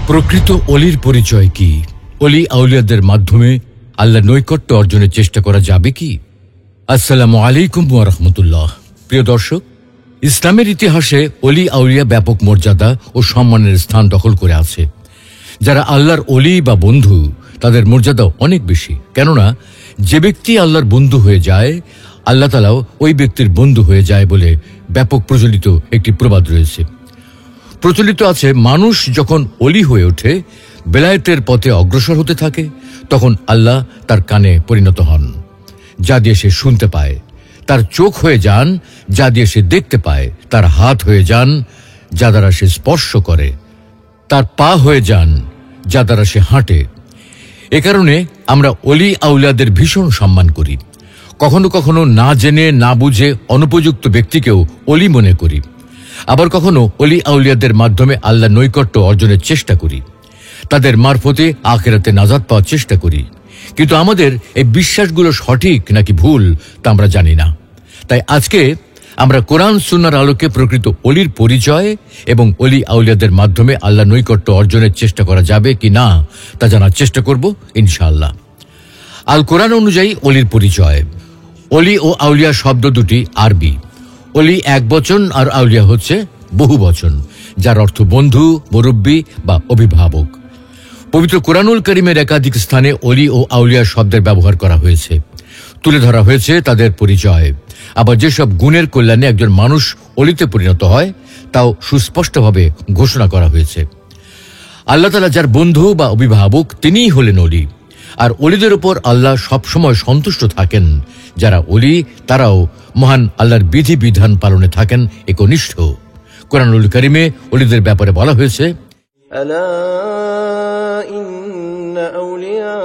প্রকৃত অলির পরিচয় কি? অলি আউলিয়াদের মাধ্যমে আল্লাহ নৈকট্য অর্জনের চেষ্টা করা যাবে কি? আসসালামু আলাইকুম ওয়া রাহমাতুল্লাহ। প্রিয় দর্শক, ইসলামের ইতিহাসে অলি আউলিয়া ব্যাপক মর্যাদা ও সম্মানের স্থান দখল করে আছে। যারা আল্লাহর অলি বা বন্ধু, তাদের মর্যাদা অনেক বেশি। কেননা যে ব্যক্তি আল্লাহর বন্ধু হয়ে যায়, আল্লাহ তাআলাও ওই ব্যক্তির বন্ধু হয়ে যায় বলে ব্যাপক প্রচলিত একটি প্রবাদ রয়েছে। প্রচলিত আছে, মানুষ যখন অলি হয়ে ওঠে, বেলায়েতের পথে অগ্রসর হতে থাকে, তখন আল্লাহ তার কানে পরিণত হন, যা দিয়ে সে শুনতে পায়, তার চোখ হয়ে যান, যা দিয়ে সে দেখতে পায়, তার হাত হয়ে যান, যা দ্বারা সে স্পর্শ করে, তার পা হয়ে যান, যা দ্বারা সে হাঁটে। এ কারণে আমরা অলি আউলিয়াদের ভীষণ সম্মান করি। কখনো কখনো না জেনে না বুঝে অনুপযুক্ত ব্যক্তিকেও অলি মনে করি। আবার কখনো অলি আউলিয়াদের মাধ্যমে আল্লাহ নৈকট্য অর্জনের চেষ্টা করি, তাদের মারফতে আখিরাতে নাজাত পাওয়ার চেষ্টা করি। কিন্তু আমাদের এই বিশ্বাসগুলো সঠিক নাকি ভুল তা আমরা জানি না। তাই আজকে আমরা কোরআন সুন্নাহর আলোকে প্রকৃত অলির পরিচয় এবং অলি আউলিয়াদের মাধ্যমে আল্লাহ নৈকট্য অর্জনের চেষ্টা করা যাবে কি না তা জানার চেষ্টা করব ইনশাআল্লাহ। আল কোরআন অনুযায়ী অলির পরিচয়। অলি ও আউলিয়া শব্দ দুটি আরবি। অলি এক বচন আর আউলিয়া হচ্ছে বহু বচন, যার অর্থ বন্ধু, মুরব্বী বা অভিভাবক। পবিত্র কোরআনুল কারীমের একাধিক স্থানে অলি ও আউলিয়া শব্দের ব্যবহার করা হয়েছে, তুলে ধরা হয়েছে তাদের পরিচয়। আবার যেসব গুণের কল্যাণে একজন মানুষ অলিতে পরিণত হয়, তাও সুস্পষ্টভাবে ঘোষণা করা হয়েছে। আল্লাহ তাআলা যার বন্ধু বা অভিভাবক, তিনিই হলেন অলি। আর অলিদের উপর আল্লাহ সবসময় সন্তুষ্ট থাকেন। যারা অলি, তারাও মহান আল্লাহর বিধি বিধান পালনে থাকেন একনিষ্ঠ। কোরআনুল কারীমে অলিদের ব্যাপারে বলা হয়েছে, আলা ইন্না আউলিয়া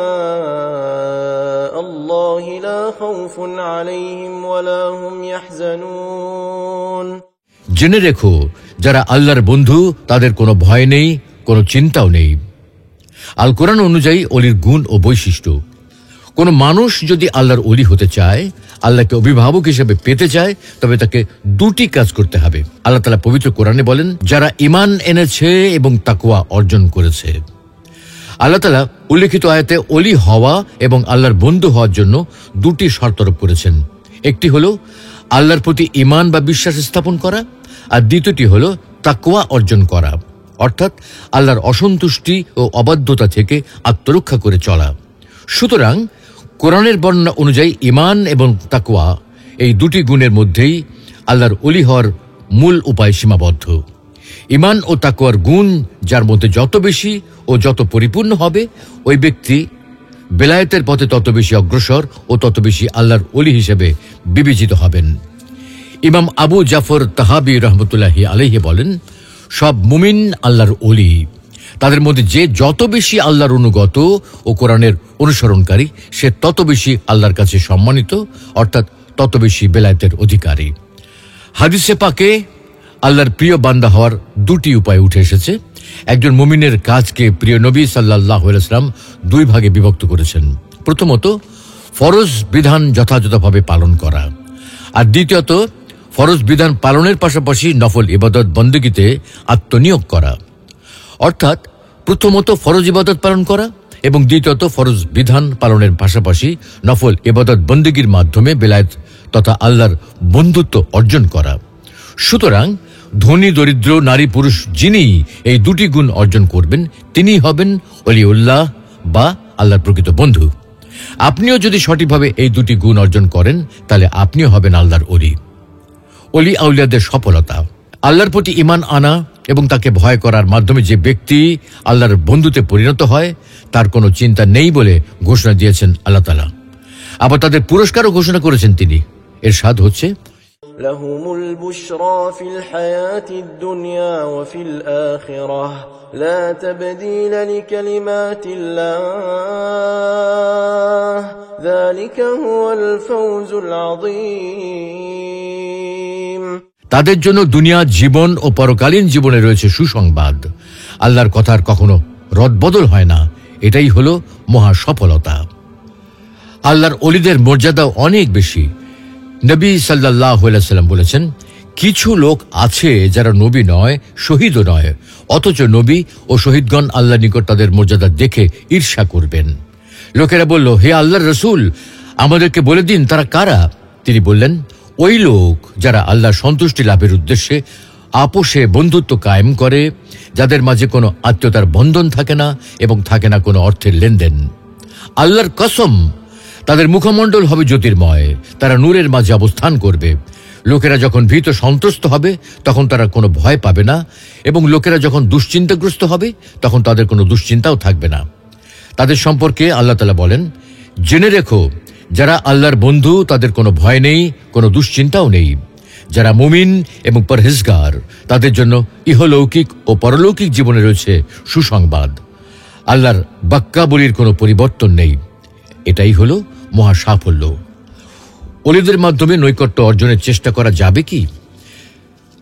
আল্লাহি লা খাউফুন আলাইহিম ওয়া লা হুম ইয়াহজানুন। জেনে রেখো, যারা আল্লাহর বন্ধু, তাদের কোনো ভয় নেই, কোনো চিন্তাও নেই। আল কোরআন অনুযায়ী অলির গুণ ও বৈশিষ্ট্য। কোন মানুষ যদি আল্লাহর অলি হতে চায়, আল্লাহকে অভিভাবক হিসেবে পেতে চায়, তবে তাকে দুটি কাজ করতে হবে। আল্লাহ তাআলা পবিত্র কোরআনে বলেন, যারা ঈমান এনেছে এবং তাকওয়া অর্জন করেছে। আল্লাহ তাআলা উল্লেখিত আয়াতে অলি হওয়া এবং আল্লাহর বন্ধু হওয়ার জন্য দুটি শর্ত আরোপ করেছেন। একটি হলো আল্লাহর প্রতি ঈমান বা বিশ্বাস স্থাপন করা, আর দ্বিতীয়টি হলো তাকওয়া অর্জন করা, অর্থাৎ আল্লাহর অসন্তুষ্টি ও অবাধ্যতা থেকে আত্মরক্ষা করে চলা। সুতরাং কোরআনের বর্ণনা অনুযায়ী ঈমান এবং তাকওয়া, এই দুটি গুণের মধ্যেই আল্লাহর অলি হওয়ার মূল উপায় সীমাবদ্ধ। ঈমান ও তাকওয়ার গুণ যার মধ্যে যত বেশি ও যত পরিপূর্ণ হবে, ওই ব্যক্তি বেলায়েতের পথে তত বেশি অগ্রসর ও তত বেশি আল্লাহর অলি হিসেবে বিবেচিত হবেন। ইমাম আবু জাফর তাহাবী রহমতুল্লাহি আলাইহি বলেন, সব মুমিন আল্লাহর অলি। তাদের মধ্যে যে যত বেশি আল্লাহর অনুগত ও কোরআনের অনুসরণকারী, সে তত বেশি আল্লাহর কাছে সম্মানিত, অর্থাৎ তত বেশি বেলায়েতের অধিকারী। হাদিসে পাকে আল্লাহর প্রিয় বান্দা হওয়ার দুটি উপায় উঠে এসেছে। একজন মুমিনের কাজকে প্রিয় নবী সাল্লাল্লাহু আলাইহি ওয়াসাল্লাম দুই ভাগে বিভক্ত করেছেন। প্রথমত, ফরজ বিধান যথাযথভাবে পালন করা, আর দ্বিতীয়ত, ফরজ বিধান পালনের পাশাপাশি নফল ইবাদত বন্দেগীতে আত্মনিয়োগ করা। অর্থাৎ প্রথমত ফরজ ইবাদত পালন করা এবং দ্বিতীয়ত ফরজ বিধান পালনের পাশাপাশি নফল ইবাদত বন্দেগীর মাধ্যমে বেলায়েত তথা আল্লাহর বন্ধুত্ব অর্জন করা। সুতরাং ধনী দরিদ্র নারী পুরুষ যিনি এই দুটি গুণ অর্জন করবেন, তিনিই হবেন ওলিউল্লাহ বা আল্লাহর প্রকৃত বন্ধু। আপনিও যদি সঠিকভাবে এই দুটি গুণ অর্জন করেন, তাহলে আপনিও হবেন আল্লাহর অলি। অলি আউলিয়াদের সফলতা। আল্লাহর প্রতি ঈমান আনা এবং তাকে ভয় করার মাধ্যমে যে ব্যক্তি আল্লাহর বন্ধুতে পরিণত হয়, তার কোনো চিন্তা নেই বলে ঘোষণা দিয়েছেন আল্লাহ তাআলা। আবার তাদের পুরস্কারও ঘোষণা করেছেন তিনি। ইরশাদ হচ্ছে, লাহুমুল বুশরা ফিল হায়াতিদ দুনিয়া ওয়া ফিল আখিরাহ লা তাবদীলা লিকালিমাতিল্লাহ যালিকা হুয়াল ফাওজুল আযীম। তাদের জন্য দুনিয়া জীবন ও পরকালীন জীবনে রয়েছে সুসংবাদ। আল্লাহর কথার কখনো রদবদল হয় না, এটাই হলো মহা সফলতা। আল্লাহর অলিদের মর্যাদাও অনেক বেশি। নবী সাল্লাল্লাহু আলাইহি ওয়াসাল্লাম বলেছেন, কিছু লোক আছে যারা নবী নয়, শহীদও নয়, অথচ নবী ও শহীদগণ আল্লাহ নিকট তাদের মর্যাদা দেখে ঈর্ষা করবেন। লোকেরা বলল, হে আল্লাহর রসূল, আমাদেরকে বলে দিন তারা কারা। তিনি বললেন, ওই লোক যারা আল্লাহর সন্তুষ্টি লাভের উদ্দেশ্যে আপোষে বন্ধুত্ব কায়েম করে, যাদের মাঝে কোনো আত্মীয়তার বন্ধন থাকে না এবং থাকে না কোনো অর্থের লেনদেন। আল্লাহর কসম, তাদের মুখমণ্ডল হবে জ্যোতির্ময়, তারা নূরের মাঝে অবস্থান করবে। লোকেরা যখন ভীত সন্ত্রস্ত হবে তখন তারা কোনো ভয় পাবে না, এবং লোকেরা যখন দুশ্চিন্তাগ্রস্ত হবে তখন তাদের কোনো দুশ্চিন্তাও থাকবে না। তাদের সম্পর্কে আল্লাহ তাআলা বলেন, জেনে রেখো, যারা আল্লাহর বন্ধু তাদের কোনো ভয় নেই, কোনো দুশ্চিন্তাও নেই। যারা মুমিন এবং পরহেজগার তাদের জন্য ইহলৌকিক ও পরলৌকিক জীবনে রয়েছে সুসংবাদ। আল্লাহর বাক্যাবলীর কোনো পরিবর্তন নেই। এটাই হলো মহা সাফল্য। ওলিদের মাধ্যমে নৈকট্য অর্জনের চেষ্টা করা যাবে কি?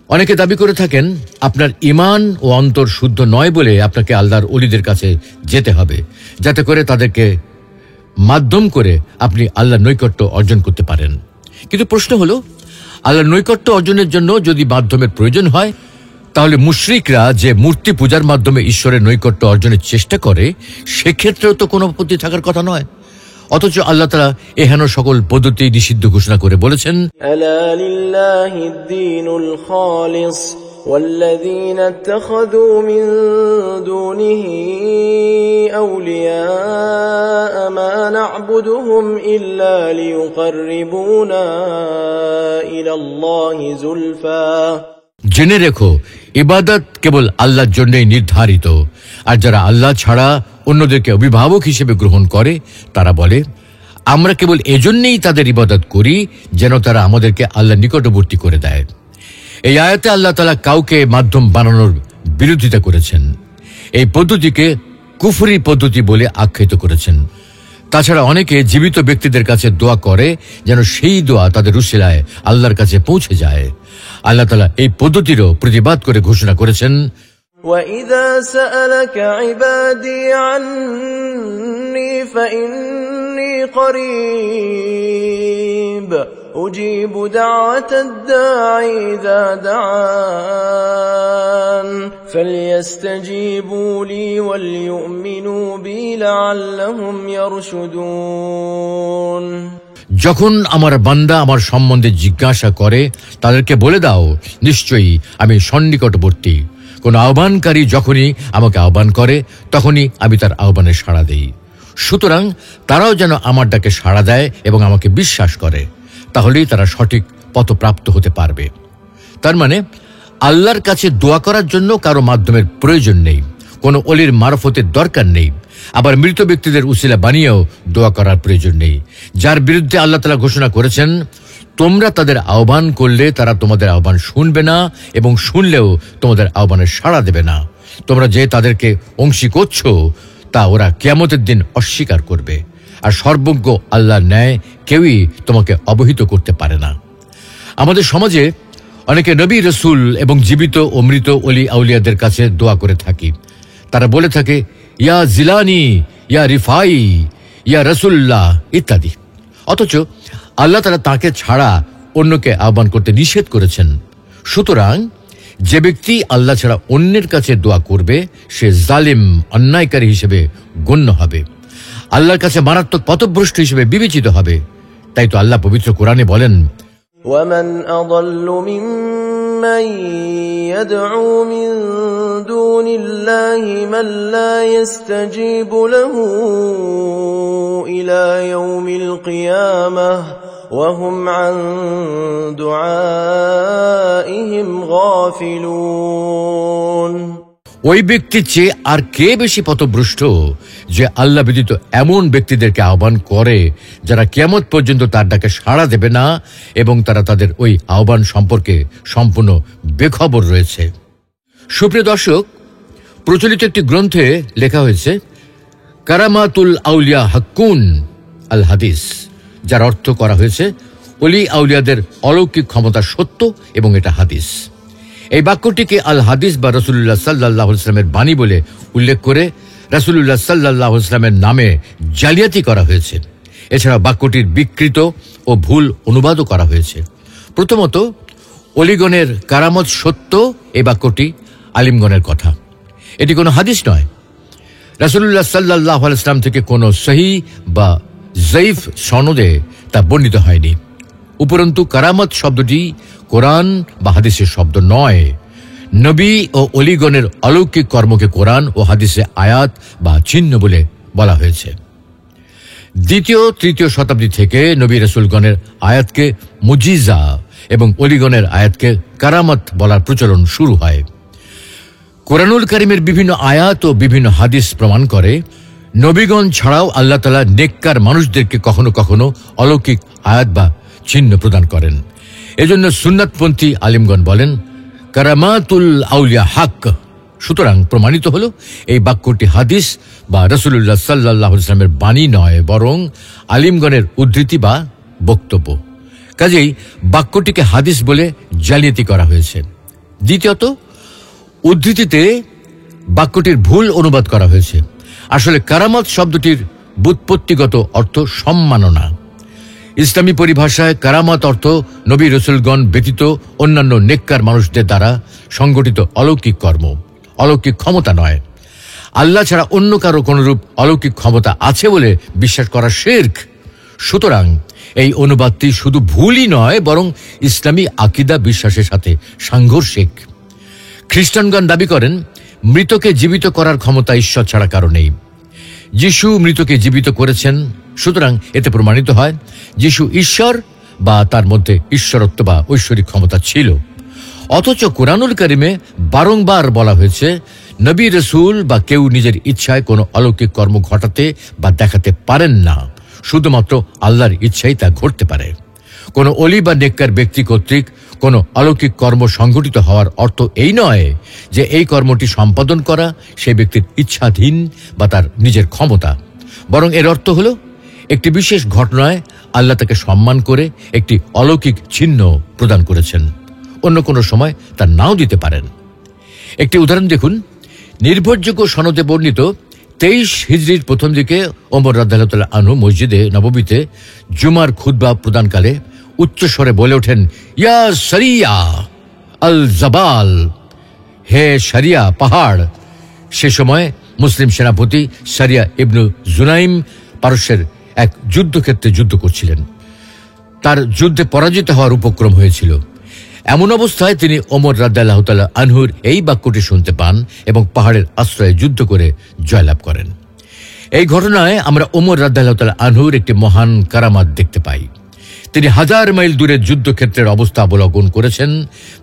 অনেকে দাবি করে থাকেন, আপনার ঈমান ও অন্তর শুদ্ধ নয় বলে আপনাকে আল্লাহর ওলিদের কাছে যেতে হবে, যাতে করে তাদেরকে মাধ্যম করে আপনি আল্লাহর নৈকট্য অর্জন করতে পারেন। কিন্তু প্রশ্ন হলো, আল্লাহর নৈকট্য অর্জনের জন্য যদি মাধ্যমের প্রয়োজন হয়, তাহলে মুশরিকরা যে মূর্তি পূজার মাধ্যমে ঈশ্বরের নৈকট্য অর্জনের চেষ্টা করে, সেক্ষেত্রেও তো কোনো আপত্তি থাকার কথা নয়। অথচ আল্লাহ তাআলা এহেন সকল পদ্ধতি নিষিদ্ধ ঘোষণা করে বলেছেন, ألا لله الدين الخالص والذين اتخذوا من دونه أولياء ما نعبدهم إلا ليقربونا إلى الله زلفى। জেনে রেখো, ইবাদত কেবল আল্লাহর জন্যই নির্ধারিত, আর যারা আল্লাহ ছাড়া অন্যদেরকে অভিভাবক হিসেবে গ্রহণ করে তারা বলে, আমরা কেবল এজন্যই তাদের ইবাদত করি যেন তারা আমাদেরকে আল্লাহ নিকটবর্তী করে দেয়। এই আয়াতে আল্লাহ তাআলা কাউকে মাধ্যম বানানোর বিরোধিতা করেছেন। এই পদ্ধতিকে কুফরি পদ্ধতি বলে আখ্যায়িত করেছেন। তাছাড়া অনেকে জীবিত ব্যক্তিদের কাছে দোয়া করে যেন সেই দোয়া তাদের উসিলায় আল্লাহর কাছে পৌঁছে যায়। আল্লাহ তাআলা এই পদ্ধতিরও প্রতিবাদ করে ঘোষণা করেছেন, وَإِذَا سَأَلَكَ عِبَادِي عَنِّي فَإِنِّي قَرِيبٌ أُجِيبُ دَعْوَةَ الدَّاعِ إِذَا دَعَانِ فَلْيَسْتَجِيبُوا لِي وَلْيُؤْمِنُوا بِي لَعَلَّهُمْ يَرْشُدُونَ। যখন আমার বান্দা আমার সম্বন্ধে জিজ্ঞাসা করে, তাদেরকে বলে দাও, নিশ্চয়ই আমি সন্নিকটবর্তী। কোন আহ্বানকারী যখনই আমাকে আহ্বান করে তখনই আমি তার আহ্বানে সাড়া দেই। সুতরাং তারাও যেন আমার ডাকে সাড়া দেয় এবং আমাকে বিশ্বাস করে, তাহলেই তারা সঠিক পথপ্রাপ্ত হতে পারবে। তার মানে আল্লাহর কাছে দোয়া করার জন্য কারো মাধ্যমের প্রয়োজন নেই, কোনো অলির মারফতের দরকার নেই। আবার মৃত ব্যক্তিদের উসিলা বানিয়েও দোয়া করার প্রয়োজন নেই, যার বিরুদ্ধে আল্লাহ তাআলা ঘোষণা করেছেন, তোমরা তাদের আহ্বান করলে তারা তোমাদের আহ্বান শুনবে না, এবং শুনলেও তোমাদের আহ্বানে সাড়া দেবে না। তোমরা যে তাদেরকে অংশী করছো তা ওরা কিয়ামতের দিন অস্বীকার করবে, আর সর্বজ্ঞ আল্লাহর ন্যায় কেউই তোমাকে অবহিত করতে পারে না। আমাদের সমাজে অনেকে নবী, রসুল এবং জীবিত ও মৃত অলি আউলিয়াদের কাছে দোয়া করে থাকি। তারা বলে থাকে, ইয়া জিলানি, ইয়া রিফাই, ইয়া রসুল্লাহ ইত্যাদি। অথচ আল্লাহ তাআলা তাকে ছাড়া অন্যকে আহ্বান করতে নিষেধ করেছেন। সুতরাং যে ব্যক্তি আল্লাহ ছাড়া অন্যের কাছে দোয়া করবে সে জালিম, অন্যায়কারী হিসেবে গণ্য হবে, আল্লাহর কাছে মারাত্মক পথভ্রষ্ট হিসেবে বিবেচিত হবে। তাই তো আল্লাহ পবিত্র কোরআনে বলেন, وَمَنْ أَضَلُّ مِمَّنْ يَدْعُو مِنْ دُونِ اللَّهِ مَنْ لَا يَسْتَجِيبُ لَهُ إِلَى يَوْمِ الْقِيَامَةِ وَهُمْ عَنْ دُعَائِهِمْ غَافِلُونَ। ওই ব্যক্তির চেয়ে আর কে বেশি পথভ্রষ্ট যে আল্লাহ ব্যতীত এমন ব্যক্তিদেরকে আহ্বান করে যারা কিয়ামত পর্যন্ত তার ডাকে সাড়া দেবে না, এবং তারা তাদের ওই আহ্বান সম্পর্কে সম্পূর্ণ বেখবর রয়েছে। সুপ্রিয় দর্শক, প্রচলিত একটি গ্রন্থে লেখা হয়েছে কারামাতুল আউলিয়া হাক্কুন আল হাদিস, যার অর্থ করা হয়েছে ওলি আউলিয়াদের অলৌকিক ক্ষমতা সত্য এবং এটা হাদিস। এই বাক্যটিকে আল হাদিস বা রাসূলুল্লাহ সাল্লাল্লাহু আলাইহি ওয়াসাল্লামের বাণী বলে উল্লেখ করে রাসূলুল্লাহ সাল্লাল্লাহু আলাইহি ওয়াসাল্লামের নামে জালিয়াতি করা হয়েছে। এছাড়া বাক্যটির বিকৃত ও ভুল অনুবাদও করা হয়েছে। প্রথমত, অলিগণের কারামত সত্য, এই বাক্যটি আলিমগণের কথা। এটি কোনো হাদিস নয়। রাসূলুল্লাহ সাল্লাল্লাহু আলাইহি ওয়াসাল্লাম থেকে কোনো সহিহ বা যঈফ সনদে তা বর্ণিত হয়নি। উপরন্তু কারামত শব্দটি কোরআন বা হাদিসের শব্দ নয়। নবী ও অলিগণের অলৌকিক কর্মকে কোরআন ও হাদিসে আয়াত বা চিহ্ন বলে বলা হয়েছে। দ্বিতীয় তৃতীয় শতাব্দী থেকে নবী রাসূলগণের আয়াতকে মুজিজা এবং অলিগণের আয়াতকে কারামত বলার প্রচলন শুরু হয়। কোরআনুল কারীমের বিভিন্ন আয়াত ও বিভিন্ন হাদিস প্রমাণ করে নবীগণ ছাড়াও আল্লাহ তাআলা নেককার মানুষদেরকে কখনো কখনো অলৌকিক আয়াত বা চিহ্ন প্রদান করেন। এজন্য সুন্নাতপন্থী আলিমগণ বলেন কারামাতুল আউলিয়া হক। সুতরাং প্রমাণিত হলো এই বাক্যটি হাদিস বা রাসূলুল্লাহ সাল্লাল্লাহু আলাইহি ওয়াসাল্লামের বাণী নয়, বরং আলিমগণের উদ্ধৃতি বা বক্তব্য। কাজেই বাক্যটিকে হাদিস বলে জালিয়াতি করা হয়েছে। দ্বিতীয়ত, উদ্ধৃতিতে বাক্যটির ভুল অনুবাদ করা হয়েছে। আসলে কারামত শব্দটির ব্যুৎপত্তিগত অর্থ সম্মাননা। ইসলামী পরিভাষায় কারামত অর্থ নবী রাসূলগণ ব্যতীত অন্যান্য নেককার মানুষদের দ্বারা সংগঠিত অলৌকিক কর্ম, অলৌকিক ক্ষমতা নয়। আল্লাহ ছাড়া অন্য কারো কোনরূপ অলৌকিক ক্ষমতা আছে বলে বিশ্বাস করা শিরক। সুতরাং এই অনুবাদটি শুধু ভুলই নয়, বরং ইসলামী আকীদা বিশ্বাসের সাথে সাংঘর্ষিক। খ্রিস্টানগণ দাবি করেন মৃতকে জীবিত করার ক্ষমতা ঈশ্বর ছাড়া কারো নেই। যিশু মৃতকে জীবিত করেছেন, সুতরাং এতে প্রমাণিত হয় যিশু ঈশ্বর বা তার মধ্যে ঈশ্বরত্ব বা ঐশ্বরিক ক্ষমতা ছিল। অথচ কোরআনুল কারীমে বারংবার বলা হয়েছে নবী রাসূল বা কেউ নিজের ইচ্ছায় কোনো অলৌকিক কর্ম ঘটাতে বা দেখাতে পারেন না, শুধুমাত্র আল্লাহর ইচ্ছাই তা ঘটতে পারে। কোনো অলি বা নেককার ব্যক্তি কর্তৃক কোনো অলৌকিক কর্ম সংঘটিত হওয়ার অর্থ এই নয় যে এই কর্মটি সম্পাদন করা সেই ব্যক্তির ইচ্ছাধীন বা তার নিজের ক্ষমতা, বরং এর অর্থ হলো একটি বিশেষ ঘটনায় আল্লাহ তাকে সম্মান করে একটি অলৌকিক চিহ্ন প্রদান করেছেন। অন্য কোনো সময় তা নাও দিতে পারেন। একটি উদাহরণ দেখুন। নির্ভরযোগ্য সনদে বর্ণিত 23 হিজরির প্রথম দিকে ওমর রাদিয়াল্লাহু তাআলা আনহু মসজিদে নববীতে জুমার খুতবা প্রদানকালে উচ্চস্বরে বলে ওঠেন, ইয়া সারিয়া আল জাবাল, হে সারিয়া পাহাড়। সে সময় মুসলিম সেনাপতি সারিয়া ইবনু জুনাইম পারস্যের এক যুদ্ধক্ষেত্রে যুদ্ধ করছিলেন। তার যুদ্ধে পরাজিত হওয়ার উপক্রম হয়েছিল। এমন অবস্থায় তিনি ওমর রাদিয়াল্লাহু তাআলা আনহুর এই বাক্যটি শুনতে পান এবং পাহাড়ের আশ্রয়ে যুদ্ধ করে জয়লাভ করেন। এই ঘটনায় আমরা ওমর রাদিয়াল্লাহু তাআলা আনহুর একটি মহান কারামাত দেখতে পাই। তিনি 1000 মাইল দূরের যুদ্ধক্ষেত্রের অবস্থা অবলোকন করেছেন,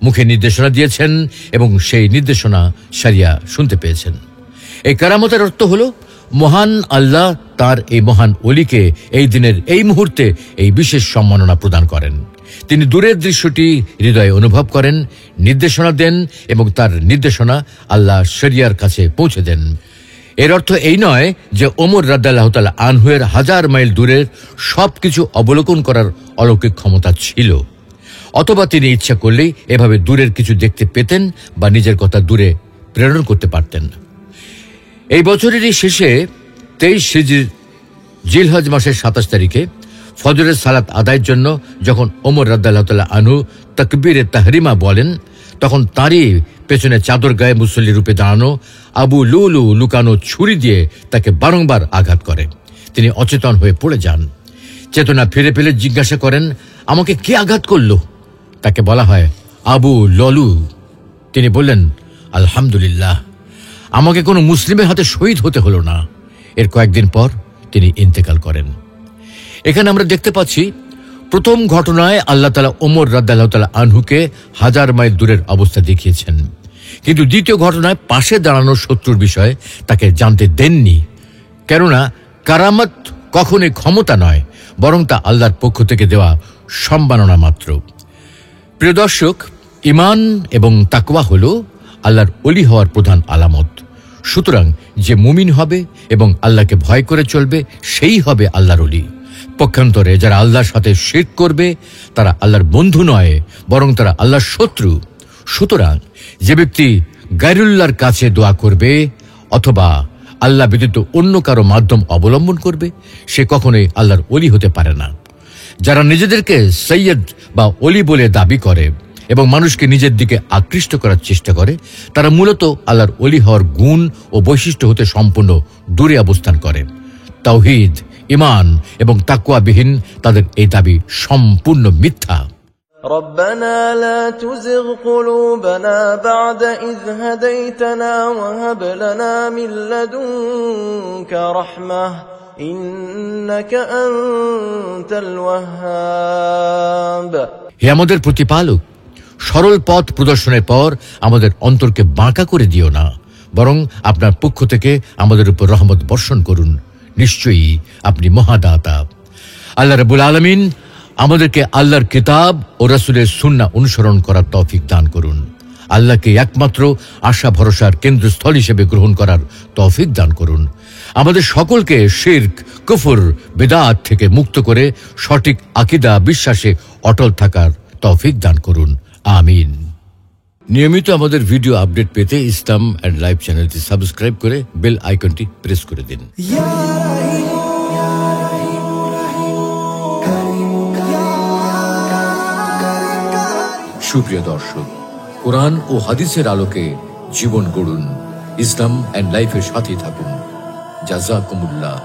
মুখে নির্দেশনা দিয়েছেন এবং সেই নির্দেশনা সারিয়া শুনতে পেয়েছেন। এই কারামতের অর্থ হল মহান আল্লাহ তার এই মহান ওলিকে এই দিনের এই মুহূর্তে এই বিশেষ সম্মাননা প্রদান করেন। তিনি দূরের দৃশ্যটি হৃদয়ে অনুভব করেন, নির্দেশনা দেন এবং তার নির্দেশনা আল্লাহ শরিয়ার কাছে পৌঁছে দেন। এর অর্থ এই নয় যে ওমর রাদিয়াল্লাহু তাআলা আনহুয়ের 1000 মাইল দূরের সবকিছু অবলোকন করার অলৌকিক ক্ষমতা ছিল, অথবা তিনি ইচ্ছা করলেই এভাবে দূরের কিছু দেখতে পেতেন বা নিজের কথা দূরে প্রেরণ করতে পারতেন। এই বছরেরই শেষে 23 হিজরি জিলহজ মাসের 27 তারিখে ফজরের সালাত আদায়ের জন্য যখন ওমর রাদিয়াল্লাহু তাআলা আনহু তাকবীরে তাহরিমা বলেন, তখন তারই পেছনে চাদর গায়ে মুসল্লি রূপে দাঁড়ানো আবু লুলু লুকানো ছুরি দিয়ে তাকে বারংবার আঘাত করে। তিনি অচেতন হয়ে পড়ে যান। চেতনা ফিরে পেলে জিজ্ঞাসা করেন, আমাকে কে আঘাত করল? তাকে বলা হয় আবু ললু। তিনি বললেন, আলহামদুলিল্লাহ, আমাকে কোনো মুসলিমের হাতে শহীদ হতে হলো না। এর কয়েকদিন পর তিনি ইন্তেকাল করেন। এখানে আমরা দেখতে পাচ্ছি প্রথম ঘটনায় আল্লাহ তাআলা ওমর রাদিয়াল্লাহু তাআলা আনহুকে 1000 মাইল দূরের অবস্থা দেখিয়েছেন, কিন্তু দ্বিতীয় ঘটনায় পাশে দাঁড়ানো শত্রুর বিষয়ে তাকে জানতে দেননি। কেননা কারামত কখনোই ক্ষমতা নয়, বরং তা আল্লাহর পক্ষ থেকে দেওয়া সম্মাননা মাত্র। প্রিয় দর্শক, ঈমান এবং তাকওয়া হলো আল্লাহর ওলি হওয়ার প্রধান আলামত। সুতরাং যে মুমিন হবে এবং আল্লাহকে ভয় করে চলবে সেই হবে আল্লাহর ওলি। পক্ষান্তরে যারা আল্লাহর সাথে শিরক করবে তারা আল্লাহর বন্ধু নয়, বরং তারা আল্লাহর শত্রু। সুতরাং যে ব্যক্তি গায়রুল্লাহর কাছে দোয়া করবে অথবা আল্লাহ ব্যতীত অন্য কারো মাধ্যম অবলম্বন করবে, সে কখনোই আল্লাহর ওলি হতে পারে না। যারা নিজেদেরকে সৈয়দ বা ওলি বলে দাবি করে এবং মানুষকে নিজের দিকে আকৃষ্ট করার চেষ্টা করে, তারা মূলত আল্লাহর ওলি হওয়ার গুণ ও বৈশিষ্ট্য হতে সম্পূর্ণ দূরে অবস্থান করে। তাওহীদ, ঈমান এবং তাকওয়াবিহীন তাদের এই দাবি সম্পূর্ণ মিথ্যা। ربنا لا تزغ قلوبنا بعد إذ هديتنا وهب لنا من لدنك رحمة إنك أنت الوهاب। হে আমাদের প্রতিপালক, সরল পথ প্রদর্শনের পর আমাদের অন্তরকে বাঁকা করে দিও না, বরং আপনার পক্ষ থেকে আমাদের উপর রহমত বর্ষণ করুন। নিশ্চয়ই আপনি মহাদাতা। আল্লাহ রাব্বুল আলামিন আমাদেরকে আল্লাহর কিতাব ও রাসূলের সুন্নাহ অনুসরণ করার তৌফিক দান করুন। আল্লাহকে একমাত্র আশা ভরসার কেন্দ্রস্থল হিসেবে গ্রহণ করার তৌফিক দান করুন। আমাদের সকলকে শিরক, কুফর, বিদআত থেকে মুক্ত করে সঠিক আকীদা বিশ্বাসে অটল থাকার তৌফিক দান করুন। আমিন। নিয়মিত আমাদের ভিডিও আপডেট পেতে ইসলাম এন্ড লাইফ চ্যানেলটি সাবস্ক্রাইব করে বেল আইকনটি প্রেস করে দিন। সুপ্রিয় দর্শক, কোরআন ও হাদিসের আলোকে জীবন গড়ুন। ইসলাম এন্ড লাইফের সাথে থাকুন। জাযাকুমুল্লাহ।